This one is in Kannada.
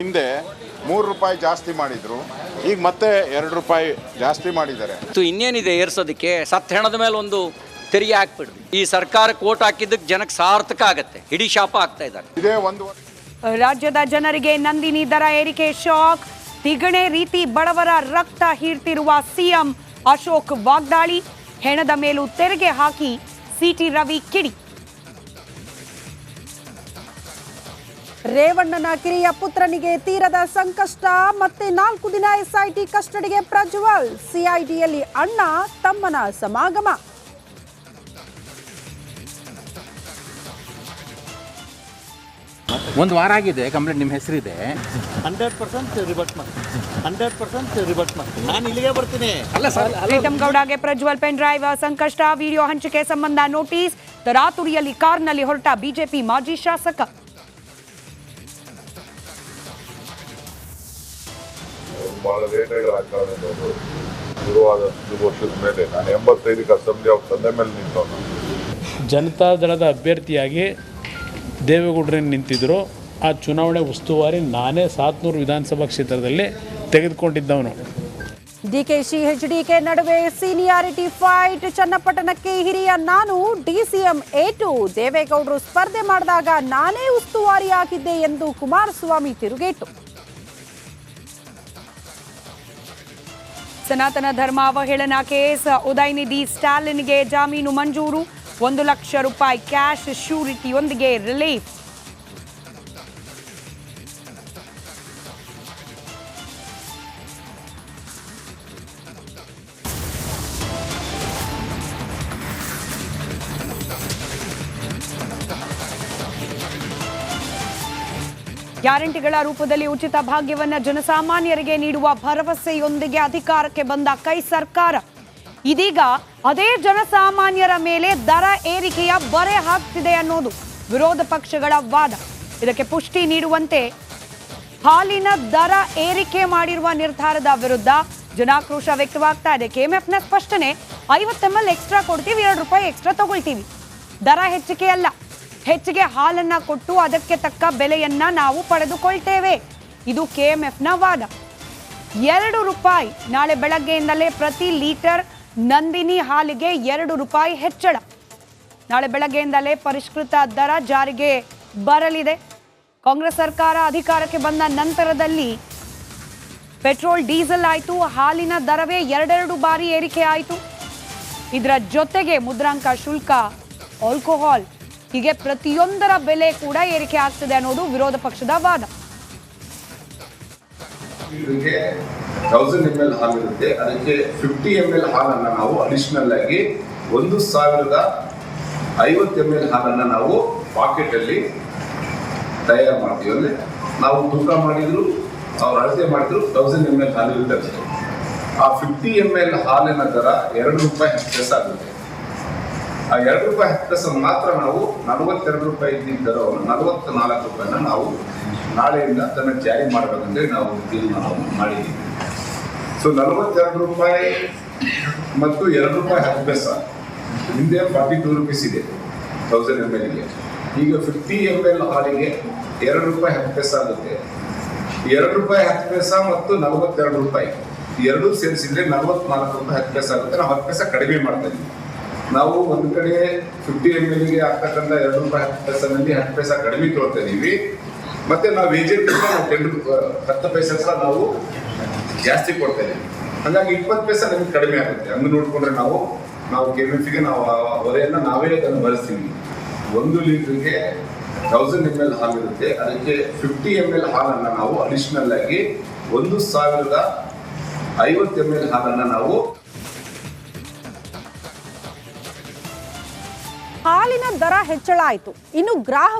ಹಿಂದೆ ₹3 ಜಾಸ್ತಿ ಮಾಡಿದ್ರು, ಈಗ ಮತ್ತೆ ₹2 ಜಾಸ್ತಿ ಮಾಡಿದ್ದಾರೆ. ಇನ್ನೇನಿದೆ ಏರ್ಸೋದಕ್ಕೆ? ಸತ್ತ ಹೆಣದ ಮೇಲೆ ಒಂದು ತೆರಿಗೆ ಹಾಕ್ಬಿಡು. ಈ ಸರ್ಕಾರ ಕೋಟ್ ಹಾಕಿದ್ದಕ್ಕೆ ಜನಕ್ಕೆ ಸಾರ್ಥಕ ಆಗತ್ತೆ, ಹಿಡಿ ಶಾಪ ಆಗ್ತಾ ಇದ್ದಾರೆ. ಇದೇ ಒಂದು ರಾಜ್ಯದ ಜನರಿಗೆ ನಂದಿನಿ ದರ ಏರಿಕೆ ಶಾಕ್. ತಿಗಣೆ ರೀತಿ ಬಡವರ ರಕ್ತ ಹೀರ್ತಿರುವ ಸಿಎಂ ಅಶೋಕ್ ವಾಗ್ದಾಳಿ. ಹೆಣದ ಮೇಲೂ ತೆರಿಗೆ ಹಾಕಿ ಸಿಟಿ ರವಿ ಕಿಡಿ. ರೇವಣ್ಣನ ಕಿರಿಯ ಪುತ್ರನಿಗೆ ತೀರದ ಸಂಕಷ್ಟ. ಮತ್ತೆ 4 ದಿನ ಎಸ್ಐಟಿ ಕಸ್ಟಡಿಗೆ ಪ್ರಜ್ವಲ್. ಸಿಐಡಿಯಲ್ಲಿ ಅಣ್ಣ ತಮ್ಮನ ಸಮಾಗಮ. ಒಂದು ವಾರ ಆಗಿದೆ ಕಂಪ್ಲೇಂಟ್, ನಿಮ್ಮ ಹೆಸರಿದೆ. 100% ರಿವರ್ಟ್ ಮಾಡ್ತೀನಿ. ನಾನು ಇಲ್ಲಿಗೆ ಬರ್ತೀನಿ. ಅಲ್ಲ ಸರ್, ಪ್ರೀತಂ ಗೌಡಗೆ ಪ್ರಜ್ವಲ್ ಪೆನ್ ಡ್ರೈವ್ ಸಂಕಷ್ಟ. ವಿಡಿಯೋ ಹಂಚಿಕೆ ಸಂಬಂಧ ನೋಟಿಸ್. ತರಾತುರಿಯಲ್ಲಿ ಕಾರ್ನಲ್ಲಿ ಹೊರಟ ಬಿಜೆಪಿ ಮಾಜಿ ಶಾಸಕ. ಬಹಳ ಲೇಟಾಗಿ ರಾಜಕಾರಣದವರು ಶುರುವಾದ 10 ವರ್ಷದ ಮೇಲೆ ನಾನು 85ಕ್ಕೆ ಅಸೆಂಬ್ಲಿ ಆಫ್ ತಂದೆ ಮೇಲೆ ನಿಂತವನು. ಜನತಾದಳದ ಅಭ್ಯರ್ಥಿಯಾಗಿ ದೇವೇಗೌಡರನ್ನು ನಿಂತಿದ್ದರು. ಆ ಚುನಾವಣೆ ಉಸ್ತುವಾರಿ ನಾನೇ 700 ವಿಧಾನಸಭಾ ಕ್ಷೇತ್ರದಲ್ಲಿ ತೆಗೆದುಕೊಂಡಿದ್ದವನು. ಡಿಕೆಶಿ ಎಚ್ಡಿಕೆ ನಡುವೆ ಸೀನಿಯಾರಿಟಿ ಫೈಟ್. ಚನ್ನಪಟ್ಟಣಕ್ಕೆ ಹಿರಿಯ ನಾನು, ಡಿಸಿಎಂ A2. ದೇವೇಗೌಡರು ಸ್ಪರ್ಧೆ ಮಾಡಿದಾಗ ನಾನೇ ಉಸ್ತುವಾರಿಯಾಗಿದ್ದೆ ಎಂದು ಕುಮಾರಸ್ವಾಮಿ ತಿರುಗೇಟು. ಸನಾತನ ಧರ್ಮ ಅವಹೇಳನ ಕೇಸ್. ಉದಯನಿಧಿ ಸ್ಟಾಲಿನ್ಗೆ ಜಾಮೀನು ಮಂಜೂರು. ₹1 ಲಕ್ಷ ಕ್ಯಾಶ್ ಶ್ಯೂರಿಟಿಯೊಂದಿಗೆ ರಿಲೀಫ್. ಗ್ಯಾರಂಟಿಗಳ ರೂಪದಲ್ಲಿ ಉಚಿತ ಭಾಗ್ಯವನ್ನ ಜನಸಾಮಾನ್ಯರಿಗೆ ನೀಡುವ ಭರವಸೆಯೊಂದಿಗೆ ಅಧಿಕಾರಕ್ಕೆ ಬಂದ ಕೈ ಸರ್ಕಾರ ಇದೀಗ ಅದೇ ಜನಸಾಮಾನ್ಯರ ಮೇಲೆ ದರ ಏರಿಕೆಯ ಬರೆ ಹಾಕ್ತಿದೆ ಅನ್ನೋದು ವಿರೋಧ ಪಕ್ಷಗಳ ವಾದ. ಇದಕ್ಕೆ ಪುಷ್ಟಿ ನೀಡುವಂತೆ ಹಾಲಿನ ದರ ಏರಿಕೆ ಮಾಡಿರುವ ನಿರ್ಧಾರದ ವಿರುದ್ಧ ಜನಾಕ್ರೋಶ ವ್ಯಕ್ತವಾಗ್ತಾ ಇದೆ. ಕೆಎಂಎಫ್ನ ಸ್ಪಷ್ಟನೆ, 50 ml ಎಕ್ಸ್ಟ್ರಾ ಕೊಡ್ತೀವಿ, ₹2 ಎಕ್ಸ್ಟ್ರಾ ತಗೊಳ್ತೀವಿ. ದರ ಹೆಚ್ಚಿಕೆ ಅಲ್ಲ, ಹೆಚ್ಚಿಗೆ ಹಾಲನ್ನ ಕೊಟ್ಟು ಅದಕ್ಕೆ ತಕ್ಕ ಬೆಲೆಯನ್ನ ನಾವು ಪಡೆದುಕೊಳ್ತೇವೆ. ಇದು ಕೆಎಂಎಫ್ನ ವಾದ. ₹2 ನಾಳೆ ಬೆಳಗ್ಗೆಯಿಂದಲೇ ಪ್ರತಿ ಲೀಟರ್ ನಂದಿನಿ ಹಾಲಿಗೆ ₹2 ಹೆಚ್ಚಳ. ನಾಳೆ ಬೆಳಗ್ಗೆಯಿಂದಲೇ ಪರಿಷ್ಕೃತ ದರ ಜಾರಿಗೆ ಬರಲಿದೆ. ಕಾಂಗ್ರೆಸ್ ಸರ್ಕಾರ ಅಧಿಕಾರಕ್ಕೆ ಬಂದ ನಂತರದಲ್ಲಿ ಪೆಟ್ರೋಲ್, ಡೀಸೆಲ್ ಆಯಿತು, ಹಾಲಿನ ದರವೇ 2 ಬಾರಿ ಏರಿಕೆ ಆಯಿತು. ಇದರ ಜೊತೆಗೆ ಮುದ್ರಾಂಕ ಶುಲ್ಕ, ಆಲ್ಕೋಹಾಲ್, ಹೀಗೆ ಪ್ರತಿಯೊಂದರ ಬೆಲೆ ಕೂಡ ಏರಿಕೆ ಆಗ್ತದೆ ಅನ್ನೋದು ವಿರೋಧ ಪಕ್ಷದ ವಾದ. 1000 ml ಹಾಲಿರುತ್ತೆ, ಅದಕ್ಕೆ 50 ml ಹಾಲನ್ನು ನಾವು ಅಡಿಷನಲ್ ಆಗಿ 1050 ml ಹಾಲನ್ನು ನಾವು ಪಾಕೆಟ್ ಅಲ್ಲಿ ತಯಾರು ಮಾಡ್ತೀವಿ. ಅಂದ್ರೆ ನಾವು ತೂಕ ಮಾಡಿದ್ರು, ಅವ್ರು ಅಳತೆ ಮಾಡಿದ್ರು, 1000 ml ಹಾಲಿರುತ್ತೆ. ಆ 50 ml ಹಾಲಿನ ದರ ₹2 ಹೆಚ್ಚು ಆಗುತ್ತೆ. ಆ ₹2 ಹೆಚ್ಚು ಮಾತ್ರ ನಾವು ₹42 ಇದ್ದಿದ್ದ ದರವನ್ನು ₹44 ನಾವು ನಾಳೆಯಿಂದ ಅದನ್ನು ಜಾರಿ ಮಾಡಬೇಕಂದ್ರೆ ನಾವು ತೀರ್ಮಾನ ಮಾಡಿದ್ದೀವಿ. ಸೊ ₹42 ಮತ್ತು ₹2 ಹಿಂದೆ ₹42 ಇದೆ 1000 ml. ಈಗ 50 ml ಹಾಲಿಗೆ ₹2 ಆಗುತ್ತೆ. ₹2 ಮತ್ತು ₹42 ಎರಡೂ ಸೇರಿಸಿದ್ರೆ ₹44 ಆಗುತ್ತೆ. ನಾವು ₹10 ಕಡಿಮೆ ಮಾಡ್ತಾ ಇದ್ದೀವಿ. ನಾವು ಒಂದು ಕಡೆ 50 ml ಆಗ್ತಕ್ಕಂಥ ₹2 10 ಕಡಿಮೆ ತೊಗೊಳ್ತಾ ಇದೀವಿ. ಮತ್ತೆ ನಾವು ಏಜೆಂಟ್ ₹10 ನಾವು ಜಾಸ್ತಿ ಕೊಡ್ತಾ ಇದೀವಿ. ಹಾಗಾಗಿ ₹20 ನಮಗೆ ಕಡಿಮೆ ಆಗುತ್ತೆ. ಹಂಗೆ ನೋಡ್ಕೊಂಡ್ರೆ ನಾವು ಕೆಎಂಎಫ್ಗೆ ನಾವು ಹೊರೆಯನ್ನ ನಾವೇ ಅದನ್ನು ಭರಿಸ್ತೀವಿ. 1 ಲೀಟರ್ಗೆ 1000 ml ಹಾಲಿರುತ್ತೆ, ಅದಕ್ಕೆ 50 ml ಹಾಲನ್ನು ನಾವು ಅಡಿಷನಲ್ ಆಗಿ 1050 ml ಹಾಲನ್ನು ನಾವು ಹಾಲಿನ ದರ ಹೆಚ್ಚಳ ಆಯಿತು. ಇನ್ನು ಗ್ರಾಹಕ